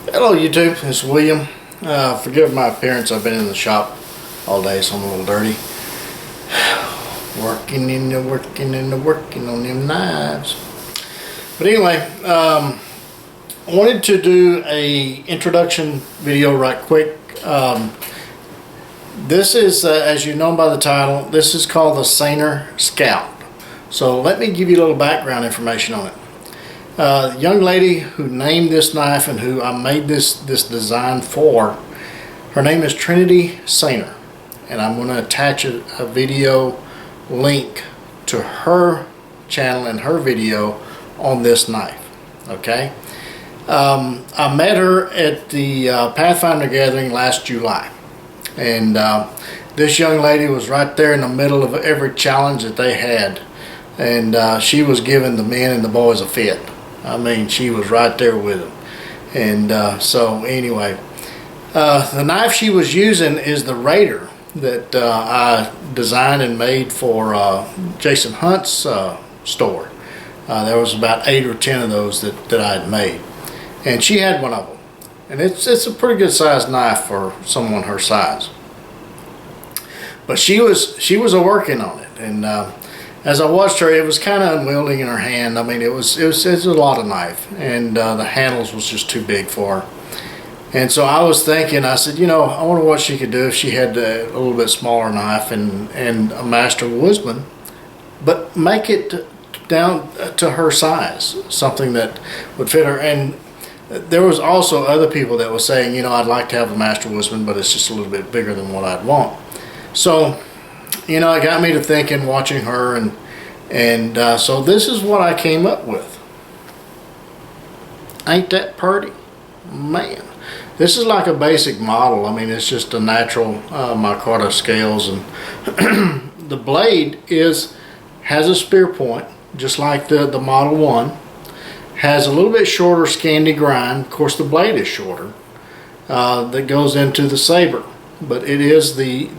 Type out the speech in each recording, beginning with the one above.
Hello YouTube, it's William. Forgive my appearance, I've been in the shop all day so I'm a little dirty. Working on them knives. But anyway, I wanted to do a introduction video right quick. This is, as you know by the title, this is called the Saner Scout. So let me give you a little background information on it. The young lady who named this knife and who I made this design for, her name is Trinity Saner, and I'm going to attach a video link to her channel and her video on this knife. Okay, I met her at the Pathfinder gathering last July, and this young lady was right there in the middle of every challenge that they had, and she was giving the men and the boys a fit. I mean, she was right there with them. And so anyway, the knife she was using is the Raider that I designed and made for Jason Hunt's store. There was about 8 or 10 of those that I had made, and she had one of them. And it's a pretty good sized knife for someone her size. But she was working on it, and as I watched her, it was kind of unwieldy in her hand. I mean, it was a lot of knife, and the handles was just too big for her. And so I was thinking, I said, you know, I wonder what she could do if she had a little bit smaller knife and a master woodsman, but make it down to her size, something that would fit her. And there was also other people that were saying, you know, I'd like to have a master woodsman, but it's just a little bit bigger than what I'd want. So, you know, it got me to thinking, watching her, and so this is what I came up with. Ain't that pretty? Man, this is like a basic model. I mean, it's just a natural micarta scales, and the blade has a spear point, just like the Model 1. Has a little bit shorter Scandi grind. Of course, the blade is shorter. That goes into the saber. But it is the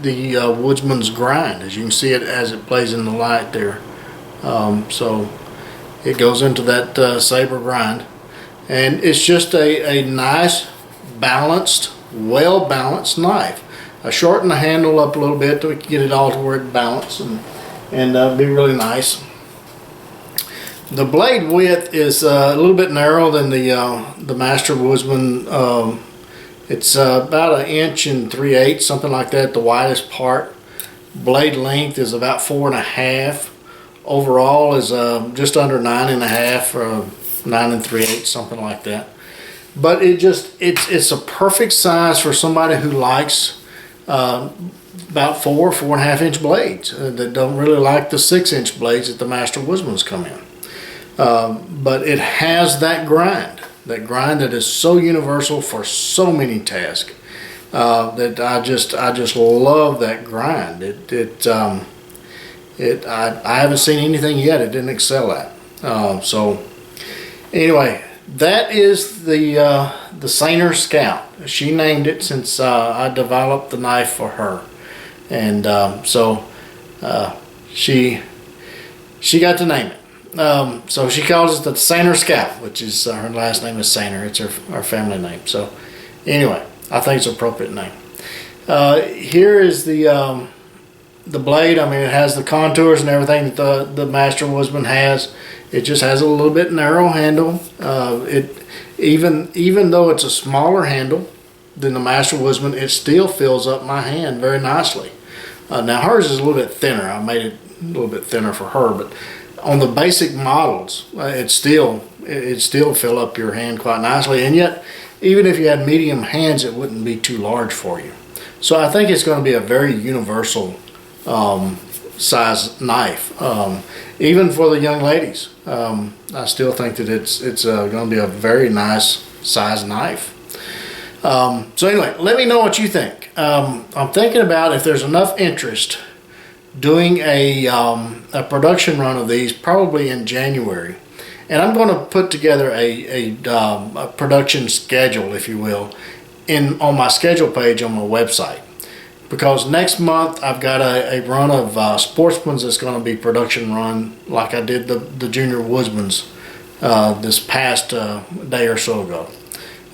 woodsman's grind, as you can see it as it plays in the light there. So it goes into that saber grind, and it's just a nice, balanced, well balanced knife. I shorten the handle up a little bit to get it all to where it balances and be really nice. The blade width is a little bit narrower than the Master Woodsman. It's about 1 3/8 inches, something like that, the widest part. Blade length is about 4.5. Overall is just under 9.5 or 9 3/8, something like that. But it's a perfect size for somebody who likes about 4.5 inch blades that don't really like the 6-inch blades that the Master Woodsmans come in. But it has that grind. That grind that is so universal for so many tasks that I just love that grind. I haven't seen anything yet it didn't excel at. So anyway, that is the Saner Scout. She named it since I developed the knife for her, and so she got to name it. So she calls it the Saner Scout, which is her last name is Saner. It's her family name. So anyway, I think it's an appropriate name. Here is the blade. I mean, it has the contours and everything that the Master Woodsman has. It just has a little bit narrow handle. Even though it's a smaller handle than the Master Woodsman, it still fills up my hand very nicely. Now hers is a little bit thinner. I made it a little bit thinner for her, but on the basic models, it still fill up your hand quite nicely, and yet even if you had medium hands, it wouldn't be too large for you. So I think it's going to be a very universal size knife, even for the young ladies. I still think that it's going to be a very nice size knife. So anyway, let me know what you think. I'm thinking about if there's enough interest doing a production run of these probably in January, and I'm going to put together a production schedule, if you will, on my schedule page on my website, because next month I've got a run of Sportsman's that's going to be production run like I did the Junior Woodsman's this past day or so ago.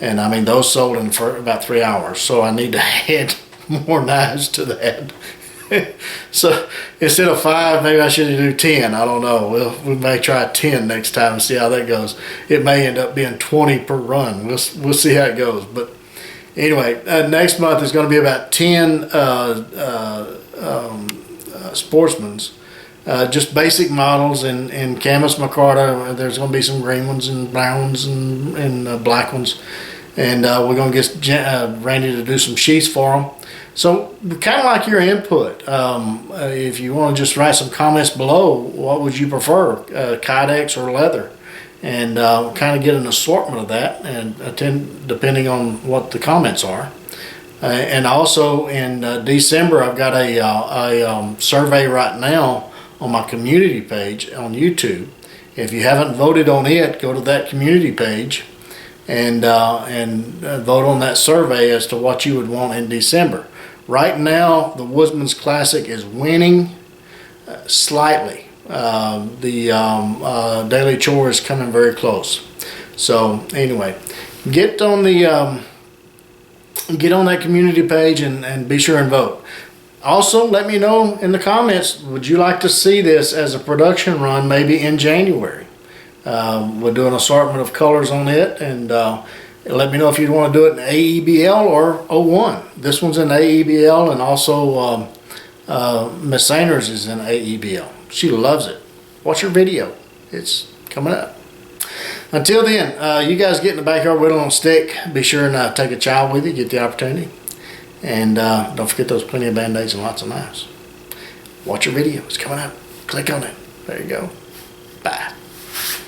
And I mean, those sold in for about 3 hours. So I need to add more knives to that. So instead of 5, maybe I should do 10. I don't know. We may try 10 next time and see how that goes. It may end up being 20 per run. We'll see how it goes. But anyway, next month is going to be about 10 sportsmen's. Just basic models in Camus micarta. There's going to be some green ones and brown ones and black ones. And we're going to get Randy to do some sheaths for them. So kind of like your input. If you want to just write some comments below, what would you prefer, Kydex or leather? And kind of get an assortment of that, and depending on what the comments are. And also in December, I've got a survey right now on my community page on YouTube. If you haven't voted on it, go to that community page and vote on that survey as to what you would want in December. Right now, the Woodsman's Classic is winning slightly. The Daily Chore is coming very close. So anyway, get on that community page and be sure and vote. Also, let me know in the comments, would you like to see this as a production run maybe in January? We'll do an assortment of colors on it, and let me know if you want to do it in AEBL or 01. This one's in AEBL, and also Miss Sanders is in AEBL. She loves it. Watch her video. It's coming up. Until then, you guys get in the backyard whittling on a stick. Be sure and take a child with you, get the opportunity. And don't forget those plenty of band-aids and lots of knives. Watch your video. It's coming up. Click on it. There you go. Bye.